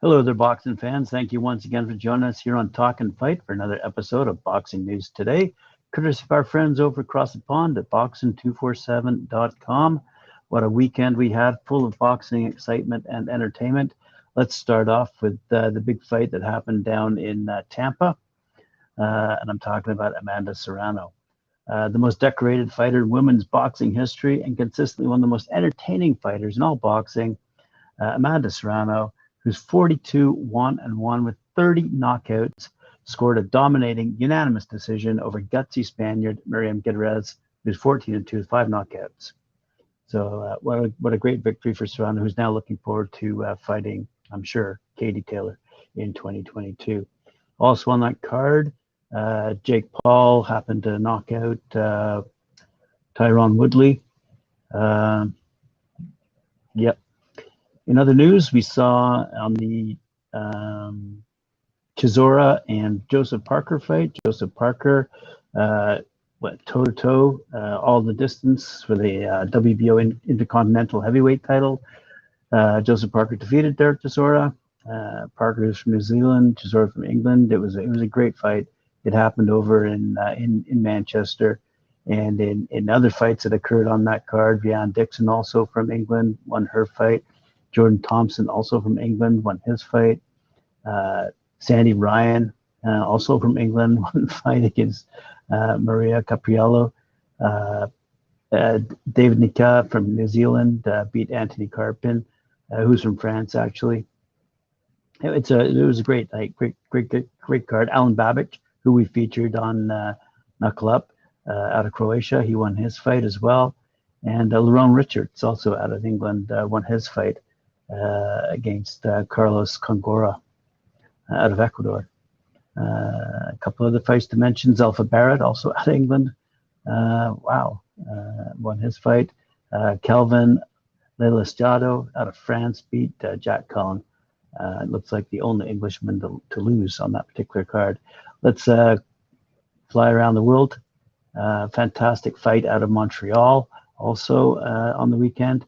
Hello there, boxing fans. Thank you once again for joining us here on Talk and Fight for another episode of Boxing News Today, courtesy of our friends over across the pond at boxing247.com. What a weekend we had, full of boxing excitement and entertainment. Let's start off with the big fight that happened down in Tampa, and I'm talking about Amanda Serrano. The most decorated fighter in women's boxing history and consistently one of the most entertaining fighters in all boxing, Amanda Serrano, who's 42-1-1 with 30 knockouts, scored a dominating unanimous decision over gutsy Spaniard Miriam Gutierrez, who's 14-2 with 5 knockouts. So what a great victory for Serrano, who's now looking forward to fighting, I'm sure, Katie Taylor in 2022. Also on that card, Jake Paul happened to knock out Tyron Woodley. Yep. In other news, we saw on the Chisora and Joseph Parker fight. Joseph Parker went toe-to-toe all the distance for the WBO Intercontinental Heavyweight title. Joseph Parker defeated Derek Chisora. Parker is from New Zealand, Chisora from England. It was a great fight. It happened over in Manchester. And in other fights that occurred on that card, Vianne Dixon, also from England, won her fight. Jordan Thompson, also from England, won his fight. Sandy Ryan, also from England, won the fight against Maria Capriello. David Nika from New Zealand beat Anthony Carpin, who's from France, actually. It was a great night, great card. Alan Babic, who we featured on Knuckle Up out of Croatia, he won his fight as well. And Lerone Richards, also out of England, won his fight against Carlos Congora out of Ecuador. A couple other fights to mention. Zelfa Barrett, also out of England, won his fight. Kelvin Lelestado out of France beat Jack Cullen. It looks like the only Englishman to lose on that particular card. Let's fly around the world. Fantastic fight out of Montreal also on the weekend.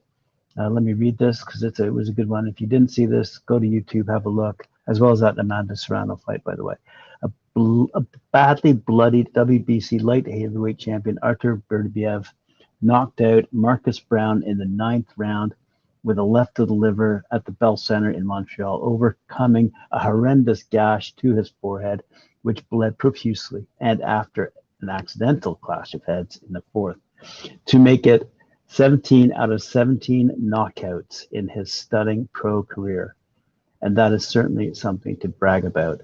Let me read this because it was a good one. If you didn't see this, go to YouTube, have a look, as well as that Amanda Serrano fight, by the way. A badly bloodied WBC light heavyweight champion Artur Beterbiev knocked out Marcus Brown in the 9th round with a left to the liver at the Bell Center in Montreal, overcoming a horrendous gash to his forehead, which bled profusely, and after an accidental clash of heads in the 4th, to make it 17 out of 17 knockouts in his stunning pro career. And that is certainly something to brag about.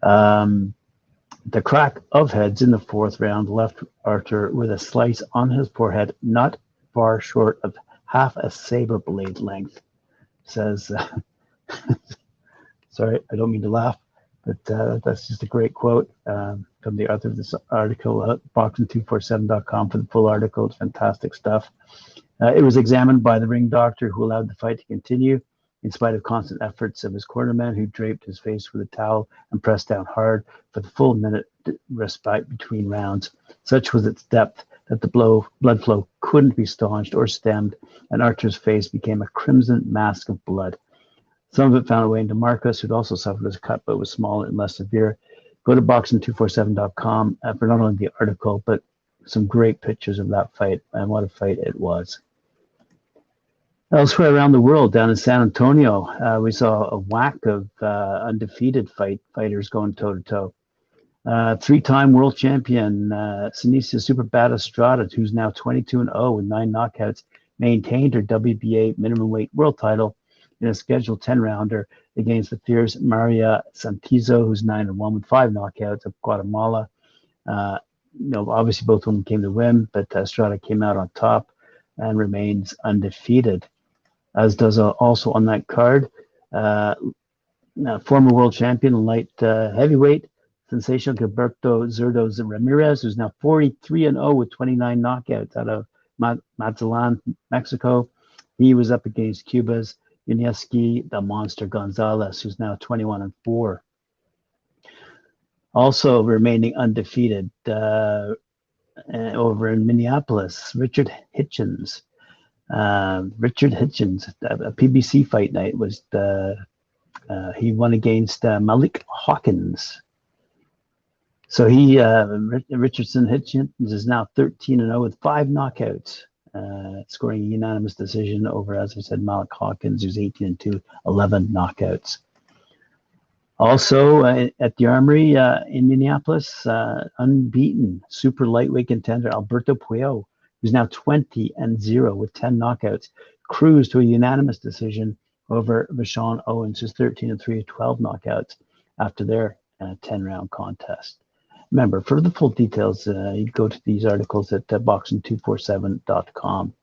The crack of heads in the 4th round left Artur with a slice on his forehead not far short of half a saber blade length, says, sorry, I don't mean to laugh, but that's just a great quote from the author of this article at boxing247.com for the full article. It's fantastic stuff. It was examined by the ring doctor, who allowed the fight to continue in spite of constant efforts of his cornerman, who draped his face with a towel and pressed down hard for the full minute respite between rounds. Such was its depth that the blood flow couldn't be staunched or stemmed, and Artur's face became a crimson mask of blood. Some of it found a way into Marcus, who'd also suffered a cut but was smaller and less severe. Go to boxing247.com for not only the article, but some great pictures of that fight, and what a fight it was. Elsewhere around the world, down in San Antonio, we saw a whack of undefeated fighters going toe-to-toe. 3-time world champion Seniesa Super Bad Estrada, who's now 22-0 with 9 knockouts, maintained her WBA minimum weight world title in a scheduled 10-rounder against the fierce Maria Santizo, who's 9-1 with 5 knockouts of Guatemala. Obviously both of them came to win, but Estrada came out on top and remains undefeated. As does also on that card, former world champion in light heavyweight, sensational Gilberto Ramirez, who's now 43-0 with 29 knockouts out of Mazatlan, Mexico. He was up against Cuba's Yunieski, the Monster Gonzalez, who's now 21-4. Also remaining undefeated, over in Minneapolis, Richard Hitchens. Richard Hitchens, a PBC fight night, was he won against Malik Hawkins. So Richardson Hitchens is now 13-0 with 5 knockouts, scoring a unanimous decision over, as I said, Malik Hawkins, who's 18-2, 11 knockouts. Also at the Armory in Minneapolis, unbeaten super lightweight contender Alberto Puello, who's now 20-0 with 10 knockouts, cruised to a unanimous decision over Vashon Owens, who's 13-3 12 knockouts after their 10-round contest. Remember, for the full details, you go to these articles at boxing247.com.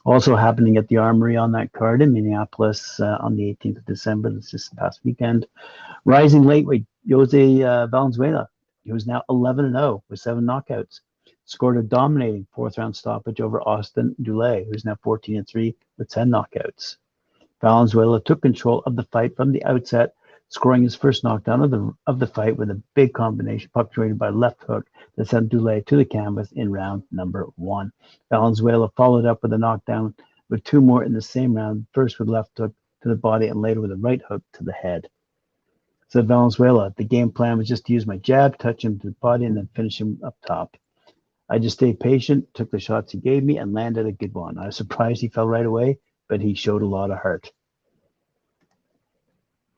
Also happening at the Armory on that card in Minneapolis on the 18th of December, this is the past weekend, rising lightweight Jose Valenzuela, who's now 11-0 with 7 knockouts, scored a dominating 4th-round stoppage over Austin Dulé, who's now 14-3 with 10 knockouts. Valenzuela took control of the fight from the outset, scoring his first knockdown of the fight with a big combination punctuated by left hook that sent Dulé to the canvas in round number 1. Valenzuela followed up with a knockdown with 2 more in the same round, first with left hook to the body and later with a right hook to the head. Said Valenzuela, the game plan was just to use my jab, touch him to the body, and then finish him up top. I just stayed patient, took the shots he gave me, and landed a good one. I was surprised he fell right away, but he showed a lot of heart.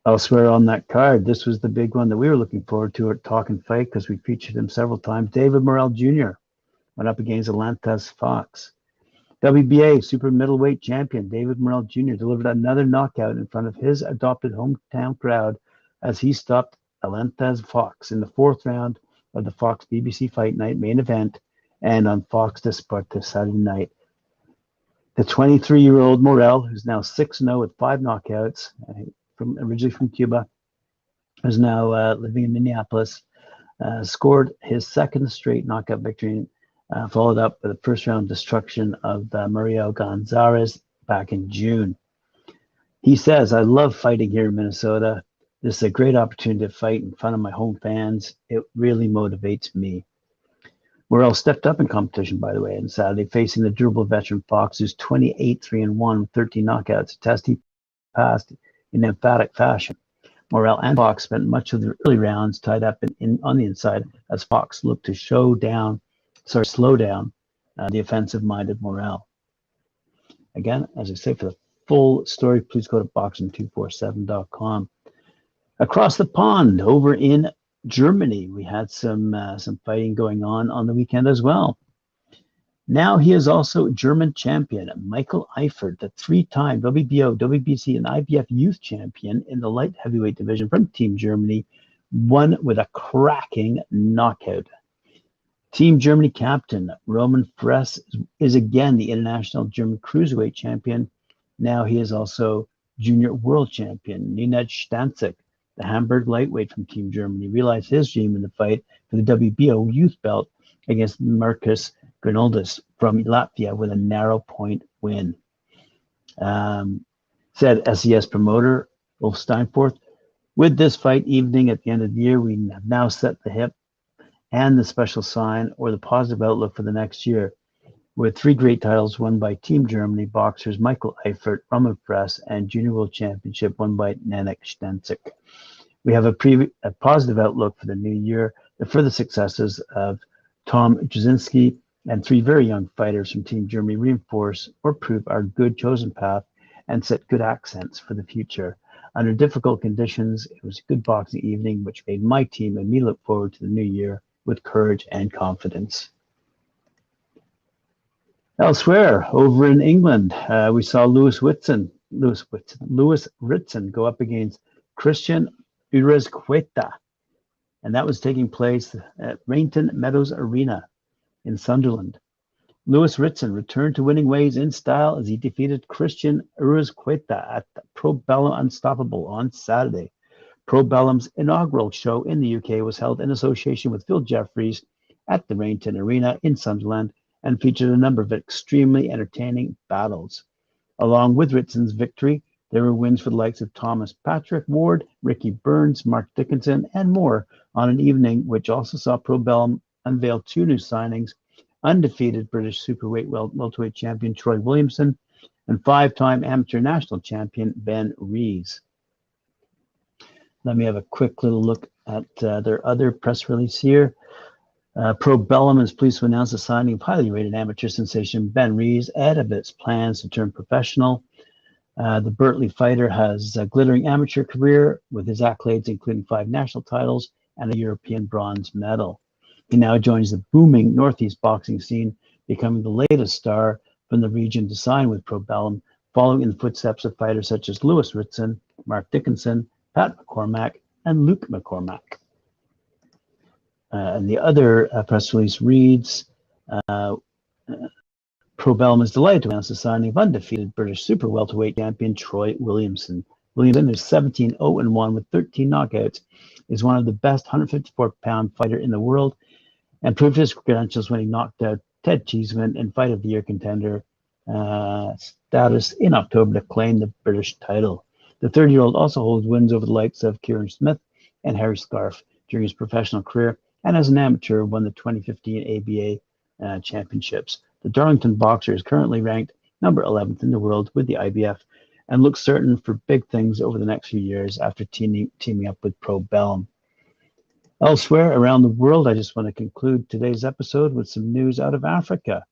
Elsewhere on that card, this was the big one that we were looking forward to at Talkin Fight because we featured him several times. David Morrell Jr. went up against Alantez Fox. WBA super middleweight champion David Morrell Jr. delivered another knockout in front of his adopted hometown crowd as he stopped Alantez Fox in the 4th round of the Fox BBC Fight Night main event and on Fox Deportes Saturday night. The 23-year-old Morrell, who's now 6-0 with 5 knockouts, originally from Cuba, who's now living in Minneapolis, scored his 2nd straight knockout victory, followed up with a 1st-round destruction of Mario Gonzalez back in June. He says, I love fighting here in Minnesota. This is a great opportunity to fight in front of my home fans. It really motivates me. Morrell stepped up in competition, by the way, on Saturday, facing the durable veteran Fox, who's 28-3-1 with 13 knockouts, a test he passed in emphatic fashion. Morrell and Fox spent much of the early rounds tied up on the inside as Fox looked to slow down the offensive-minded Morrell. Again, as I say, for the full story, please go to boxing247.com. Across the pond, over in Germany, we had some fighting going on the weekend as well. Now he is also German champion Michael Eifert, the 3-time WBO, WBC, and IBF youth champion in the light heavyweight division from Team Germany, won with a cracking knockout. Team Germany captain Roman Fress is again the international German cruiserweight champion. Now he is also junior world champion. Nenad Stancic, the Hamburg lightweight from Team Germany, realized his dream in the fight for the WBO youth belt against Marcus Granoldis from Latvia with a narrow point win. Said SES promoter Ulf Steinforth, with this fight evening at the end of the year, we have now set the hip and the special sign or the positive outlook for the next year, with 3 great titles won by Team Germany boxers Michael Eifert, Roman Fress, and Junior World Championship won by Nenad Stancic. We have a positive outlook for the new year, the further successes of Tom Jasinski and 3 very young fighters from Team Germany reinforce or prove our good chosen path and set good accents for the future. Under difficult conditions, it was a good boxing evening, which made my team and me look forward to the new year with courage and confidence. Elsewhere, over in England, we saw Lewis Ritson go up against Christian Urezqueta, and that was taking place at Rainton Meadows Arena in Sunderland. Lewis Ritson returned to winning ways in style as he defeated Christian Urezqueta at the Probellum Unstoppable on Saturday. Probellum's inaugural show in the UK was held in association with Phil Jeffries at the Rainton Arena in Sunderland and featured a number of extremely entertaining battles. Along with Ritson's victory, there were wins for the likes of Thomas Patrick Ward, Ricky Burns, Mark Dickinson, and more on an evening which also saw Probellum unveil 2 new signings undefeated British superweight welterweight champion Troy Williamson, and 5-time amateur national champion Ben Rees. Let me have a quick little look at their other press release here. Probellum is pleased to announce the signing of highly rated amateur sensation Ben Rees ahead of its plans to turn professional. The Berkeley fighter has a glittering amateur career with his accolades including 5 national titles and a European bronze medal. He now joins the booming Northeast boxing scene, becoming the latest star from the region to sign with Probellum, following in the footsteps of fighters such as Lewis Ritson, Mark Dickinson, Pat McCormack, and Luke McCormack. And the other press release reads, Probellum is delighted to announce the signing of undefeated British super welterweight champion Troy Williamson. Williamson is 17-0-1 with 13 knockouts, is one of the best 154-pound fighter in the world, and proved his credentials when he knocked out Ted Cheeseman in Fight of the Year contender status in October to claim the British title. The 30-year-old also holds wins over the likes of Kieran Smith and Harry Scarf during his professional career, and as an amateur won the 2015 ABA championships. The Darlington boxer is currently ranked number 11th in the world with the IBF and looks certain for big things over the next few years after teaming up with Probellum. Elsewhere around the world, I just want to conclude today's episode with some news out of Africa.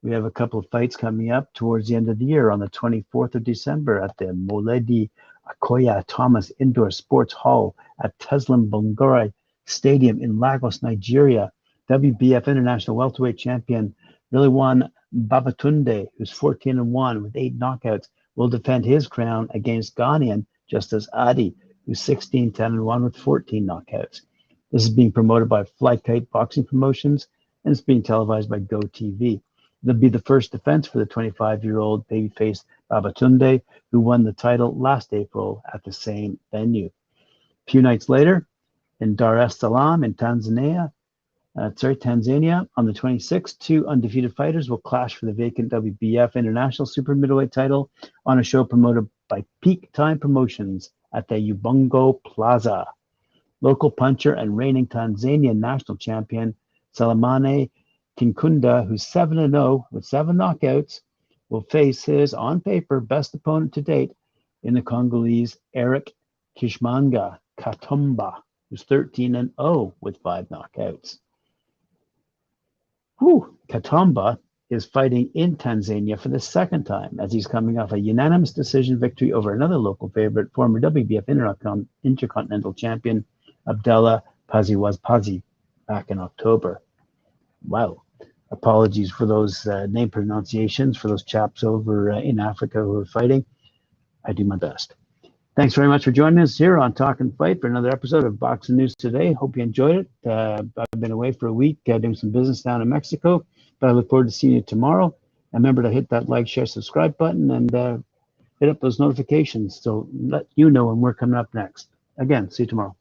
We have a couple of fights coming up towards the end of the year on the 24th of December at the Moledi Akoya Thomas Indoor Sports Hall at Teslim Bongore Stadium in Lagos, Nigeria. WBF International Welterweight Champion Rilwan Babatunde, who's 14-1 with 8 knockouts, will defend his crown against Ghanaian Justice Adi, who's 16-10-1 with 14 knockouts. This is being promoted by Fly Kite Boxing Promotions, and it's being televised by GoTV. It'll be the first defense for the 25-year-old babyface Babatunde, who won the title last April at the same venue. A few nights later, in Dar es Salaam in Tanzania, on the 26th, 2 undefeated fighters will clash for the vacant WBF International Super Middleweight title on a show promoted by Peak Time Promotions at the Ubungo Plaza. Local puncher and reigning Tanzanian national champion Selemane Kinkunda, who's 7-0 with 7 knockouts, will face his, on paper, best opponent to date in the Congolese Eric Kishmanga Katumba, who's 13-0 with 5 knockouts. Katumba is fighting in Tanzania for the second time, as he's coming off a unanimous decision victory over another local favorite, former WBF Intercontinental Champion Abdallah Pazi back in October. Wow. Apologies for those name pronunciations for those chaps over in Africa who are fighting. I do my best. Thanks very much for joining us here on Talkin' Fight for another episode of Boxing News Today. Hope you enjoyed it. I've been away for a week doing some business down in Mexico, but I look forward to seeing you tomorrow. And remember to hit that like, share, subscribe button and hit up those notifications so let you know when we're coming up next. Again, see you tomorrow.